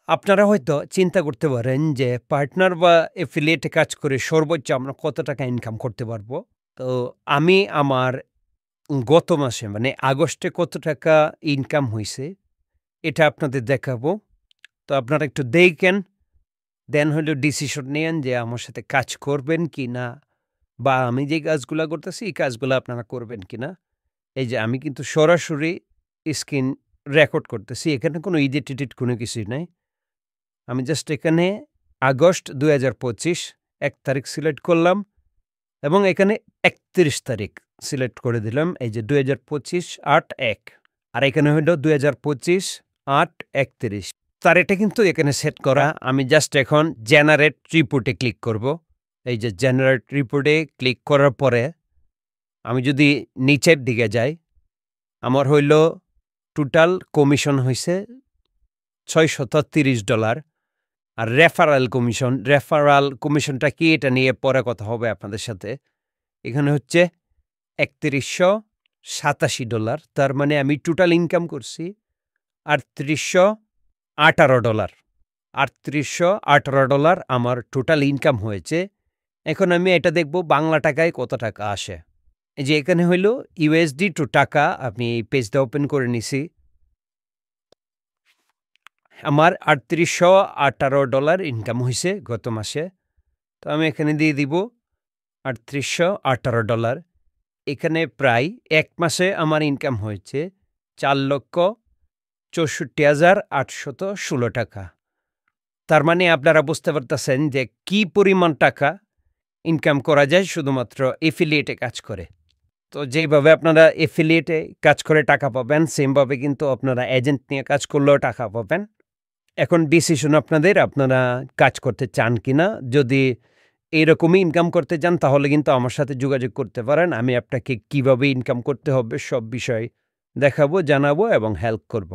আপনারা হয়তো চিন্তা করতে পারেন যে পার্টনার বা এফিলিয়েটে কাজ করে সর্বোচ্চ আমরা কত টাকা ইনকাম করতে পারবো? তো আমি আমার গত মাসে মানে আগস্টে কত টাকা ইনকাম হইছে এটা আপনাদের দেখাবো। তো আপনারা একটু দেখেন, দেন হইলো ডিসিশন নিয়েন যে আমার সাথে কাজ করবেন কিনা বা আমি যে কাজগুলা করতেছি এই কাজগুলা আপনারা করবেন কিনা। এই যে আমি কিন্তু সরাসরি স্ক্রিন রেকর্ড করতেছি। এখানে কোনো এডিট কোনো কিছুই নাই। আমি জাস্ট এখানে আগস্ট ২০২৫ ১ তারিখ সিলেক্ট করলাম এবং এখানে ৩১ তারিখ সিলেক্ট করে দিলাম। এই যে ২০২৫ ৮/১ আর এখানে হইল ২০২৫ ৮/৩১ তারিখটা কিন্তু এখানে সেট করা। আমি জাস্ট এখন জেনারেট রিপোর্টে ক্লিক করব। এই যে জেনারেট রিপোর্টে ক্লিক করার পরে আমি যদি নিচের দিকে যাই, আমার হইল টোটাল কমিশন হইছে $৬৩০ আর রেফারাল কমিশনটা কি এটা নিয়ে পরে কথা হবে আপনাদের সাথে। এখানে হচ্ছে $৩১৮৭ তার মানে আমি টোটাল ইনকাম করছি $৩৮18 $৩৮18 আমার টোটাল ইনকাম হয়েছে। এখন আমি এটা দেখব বাংলা টাকায় কত টাকা আসে। এই যে এখানে হইল ইউএসডি টু টাকা, আমি এই পেজটা ওপেন করে নিছি। আমার $৩৮18 ইনকাম হইছে গত মাসে। তো আমি এখানে দিয়ে দিব $৩৮18। এখানে প্রায় ১ মাসে আমার ইনকাম হয়েছে $৪,৬৪,৮১৬ টাকা। তার মানে আপনারা বুঝতে পারতেছেন যে কি পরিমাণ টাকা ইনকাম করা যায় শুধুমাত্র এফিলিয়েটে কাজ করে। তো যেভাবে আপনারা এফিলিয়েটে কাজ করে টাকা পাবেন, সেমভাবে কিন্তু আপনারা এজেন্ট নিয়ে কাজ করলেও টাকা পাবেন। এখন ডিসিশন আপনাদের, আপনারা কাজ করতে চান কিনা। যদি এরকমই ইনকাম করতে চান তাহলে কিন্তু আমার সাথে যোগাযোগ করতে পারেন। আমি আপনাকে কিভাবে ইনকাম করতে হবে সব বিষয় দেখাবো, জানাবো এবং হেল্প করব।